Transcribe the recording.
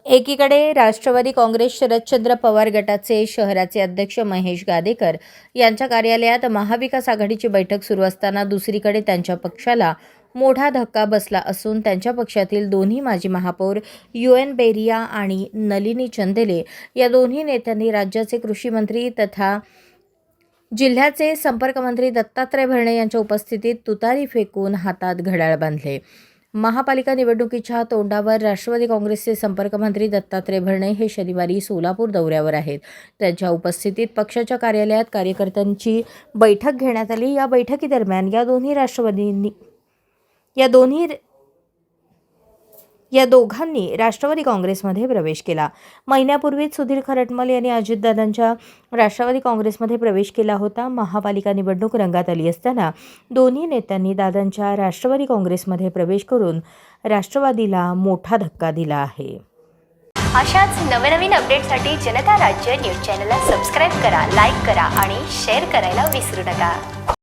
एकीकडे राष्ट्रवादी काँग्रेस शरदचंद्र पवार गटाचे शहराचे अध्यक्ष महेश गादेकर यांच्या कार्यालयात महाविकास आघाडीची बैठक सुरू असताना दुसरीकडे त्यांच्या पक्षाला मोठा धक्का बसला असून त्यांच्या पक्षातील दोन्ही माजी महापौर UN बेरिया आणि नलिनी चंदेले या दोन्ही नेत्यांनी राज्याचे कृषी मंत्री तथा जिल्ह्याचे संपर्कमंत्री दत्तात्रय भरणे यांच्या उपस्थितीत तुतारी फेकून हातात घड्याळ बांधले. महापालिका निवडणुकीच्या तोंडावर राष्ट्रवादी काँग्रेसचे संपर्कमंत्री दत्तात्रय भरणे हे शनिवारी सोलापूर दौऱ्यावर आहेत. त्यांच्या उपस्थितीत पक्षाच्या कार्यालयात कार्यकर्त्यांची बैठक घेण्यात आली. या बैठकीदरम्यान या दोघांनी राष्ट्रवादी काँग्रेसमध्ये प्रवेश केला. महिन्यापूर्वीच सुधीर खरटमल यांनी अजितदादांच्या राष्ट्रवादी काँग्रेसमध्ये प्रवेश केला होता. महापालिका निवडणूक रंगात आली असताना दोन्ही नेत्यांनी दादांच्या राष्ट्रवादी काँग्रेसमध्ये प्रवेश करून राष्ट्रवादीला मोठा धक्का दिला आहे. अशाच नवनवीन अपडेटसाठी जनता राज्य न्यूज चॅनलला सबस्क्राईब करा, लाईक करा आणि शेअर करायला विसरू नका.